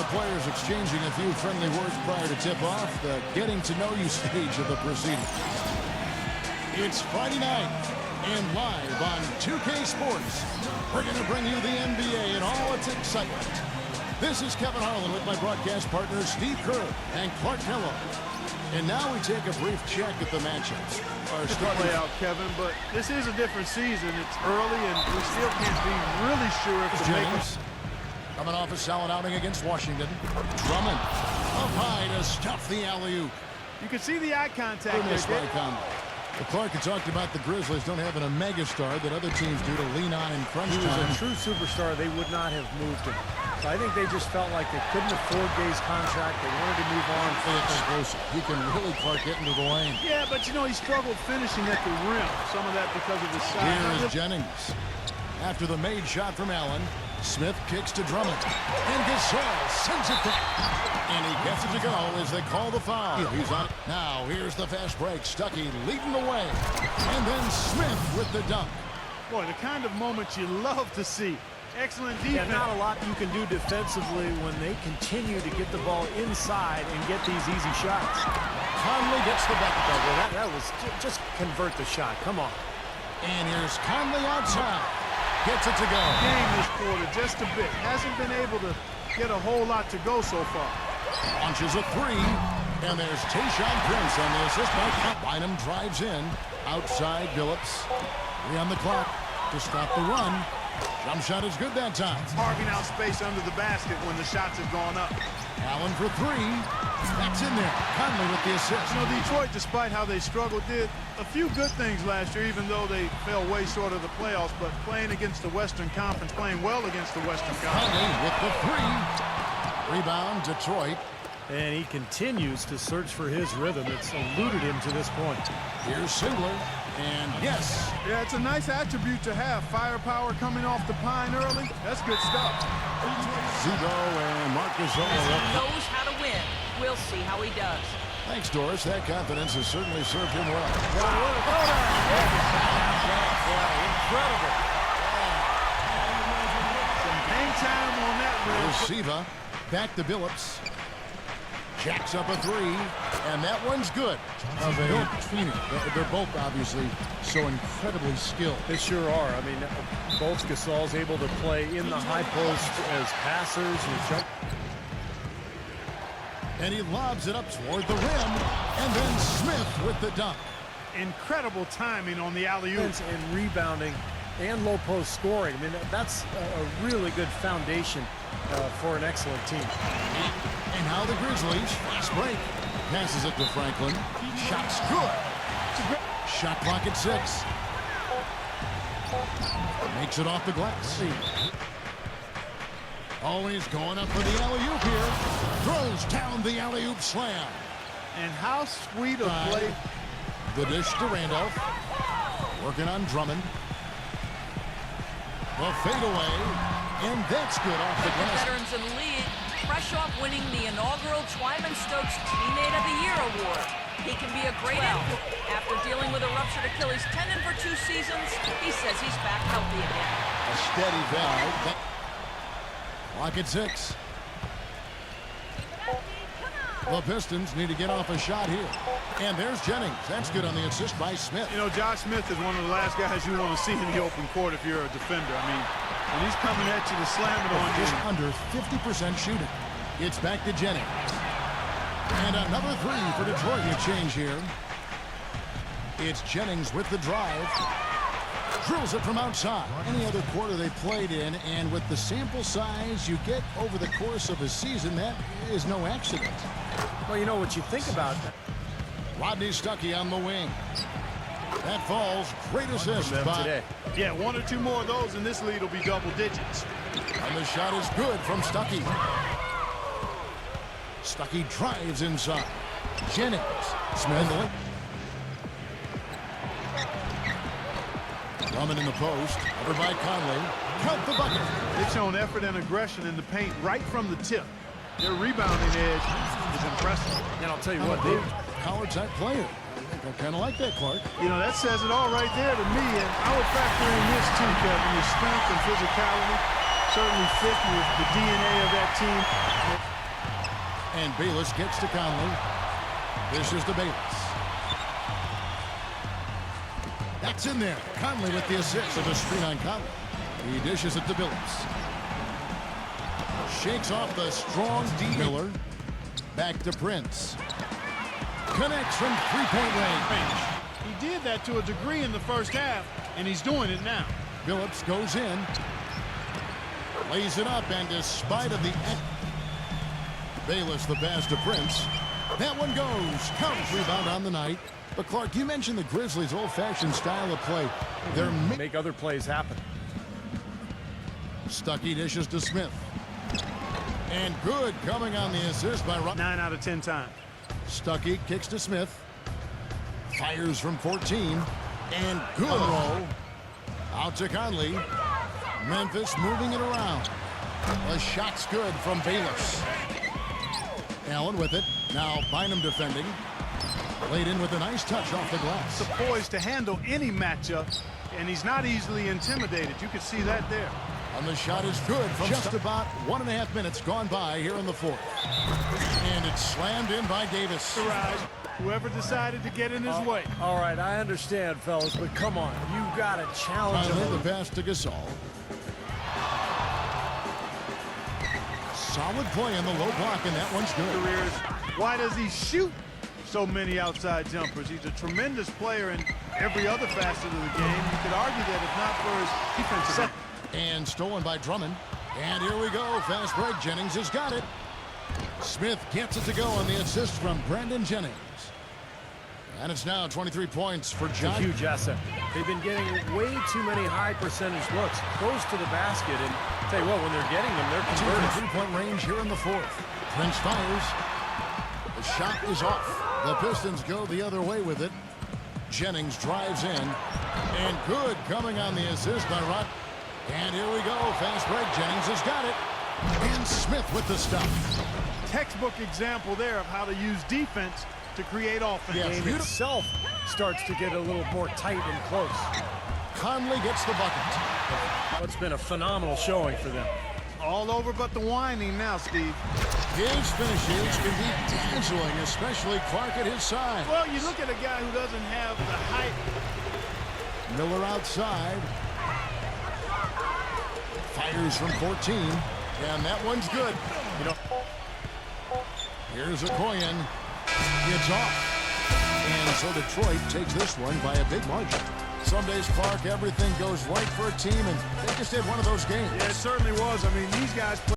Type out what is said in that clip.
players exchanging a few friendly words prior to tip-off, the getting-to-know-you stage of the proceedings. It's Friday night, and live on 2K Sports, we're going to bring you the NBA and all its excitement. This is Kevin Harlan with my broadcast partners Steve Kerr and Clark Hello. And now we take a brief check at the matchups. It's a play out, Kevin, but this is a different season. It's early, and we still can't be really sure if the James coming off a solid outing against Washington. Drummond up high to stuff the alley-oop. You can see the eye contact there. Well, Clark had talked about the Grizzlies don't have a megastar that other teams do to lean on in crunch time. He was a true superstar. They would not have moved him. So I think they just felt like they couldn't afford Gay's contract. They wanted to move on. Explosive. He can really, Clark, get into the lane. Yeah, but, you know, he struggled finishing at the rim. Some of that because of his size. Here is Jennings. After the made shot from Allen, Smith kicks to Drummond. And Gasol sends it back. And he gets it to go as they call the foul. He's on. Now, here's the fast break. Stuckey leading the way. And then Smith with the dunk. Boy, the kind of moment you love to see. Excellent defense. Yeah, not a lot you can do defensively when they continue to get the ball inside and get these easy shots. Conley gets the bucket. Well, that was just convert the shot. Come on. And here's Conley outside. Gets it to go. Game this quarter just a bit. Hasn't been able to get a whole lot to go so far. Launches a three. And there's Tayshaun Prince on the assist by Bynum drives in. Outside Billups. 3 on the clock to stop the run. Jump shot is good that time. Carving out space under the basket when the shots have gone up. Allen for 3. That's in there. Conley with the assist. You know, Detroit, despite how they struggled, did a few good things last year, even though they fell way short of the playoffs. But playing against the Western Conference, playing well against the Western Conference. Conley with the 3. Rebound, Detroit. And he continues to search for his rhythm. It's eluded him to this point. Here's Singler. And yes. Yeah, it's a nice attribute to have. Firepower coming off the pine early. That's good stuff. Zubo and Marcus He knows how to win. We'll see how he does. Thanks, Doris. That confidence has certainly served him well. Incredible. Some hang time on that rim. Here's Siva. Back to Billups. Jacks up a 3, and that one's good. They're both obviously so incredibly skilled. They sure are. I mean, both Gasol's able to play in the high post as passers and jump. And he lobs it up toward the rim, and then Smith with the dunk. Incredible timing on the alley-oop. And rebounding and low post scoring. I mean, that's a really good foundation for an excellent team. And now the Grizzlies, fast break. Passes it to Franklin. Shot's good. Shot clock at 6. Makes it off the glass. Always going up for the alley-oop here. Throws down the alley-oop slam. And how sweet a play. The dish to Randolph. Working on Drummond. The fadeaway. And that's good off the glass. Veterans in the league, fresh off winning the inaugural Twyman Stokes Teammate of the Year award. He can be a great help. After dealing with a ruptured Achilles tendon for 2 seasons, he says he's back healthy again. A steady valve. Clock at 6. The Pistons need to get off a shot here. And there's Jennings. That's good on the assist by Smith. You know, Josh Smith is one of the last guys you want to see in the open court if you're a defender. I mean, when he's coming at you to slam it on you. Just under 50% shooting. It's back to Jennings. And another 3 for Detroit. You change here. It's Jennings with the drive. Drills it from outside. Any other quarter they played in, and with the sample size you get over the course of a season, that is no accident. Well, you know what you think about. Rodney Stuckey on the wing. That falls. Great assist by today. Yeah, 1 or 2 more of those, and this lead will be double digits. And the shot is good from Stuckey. Stuckey drives inside. Jennings. Smith. Drummond in the post. Over by Conley. Count the bucket. They've shown effort and aggression in the paint right from the tip. Their rebounding edge is impressive. And I'll tell you what, Dave. Collar-type player. I kind of like that, Clark. You know, that says it all right there to me, and I would factor in this too, Kevin. Your strength and physicality certainly fit with the DNA of that team. And Bayless gets to Conley. Dishes to Bayless. That's in there. Conley with the assist of the screen on Conley. He dishes it to Billups. Shakes off the strong D. Miller. Back to Prince. Connects from three-point range. He did that to a degree in the first half, and he's doing it now. Billups goes in. Lays it up, and despite of the... Bayless the pass to Prince. That one goes. Counts rebound on the night. But Clark, you mentioned the Grizzlies' old-fashioned style of play. They're make other plays happen. Stuckey dishes to Smith. And good coming on the assist by 9 out of 10 times. Stuckey kicks to Smith. Fires from 14. And good roll. Out to Conley. Memphis moving it around. The shot's good from Bayless. Allen with it. Now Bynum defending. Laid in with a nice touch off the glass. Poised to handle any matchup, and he's not easily intimidated. You can see that there. And the shot is good from just about 1.5 minutes gone by here in the fourth. And it's slammed in by Davis. Whoever decided to get in his way. All right, I understand, fellas, but come on. You got to challenge him. The pass to Gasol. Solid play in the low block, and that one's good. Why does he shoot so many outside jumpers? He's a tremendous player in every other facet of the game. You could argue that if not for his defensive... And stolen by Drummond. And here we go. Fast break. Jennings has got it. Smith gets it to go on the assist from Brandon Jennings. And it's now 23 points for John. A huge asset. They've been getting way too many high percentage looks close to the basket. And tell you what, when they're getting them, they're converting. Three-point range here in the fourth. Prince fires. The shot is off. The Pistons go the other way with it. Jennings drives in. And good coming on the assist by Rod. And here we go. Fast break. Jennings has got it. And Smith with the stop. Textbook example there of how to use defense to create offense. The game itself starts to get a little more tight and close. Conley gets the bucket. It's been a phenomenal showing for them. All over but the whining now, Steve. His finishes can be dazzling, especially Clark at his side. Well, you look at a guy who doesn't have the height. Miller outside. Fires from 14. And that one's good. You know, here's Okoye. It's off. And so Detroit takes this one by a big margin. Some days, Clark, everything goes right for a team, and they just had one of those games. Yeah, it certainly was. I mean, these guys play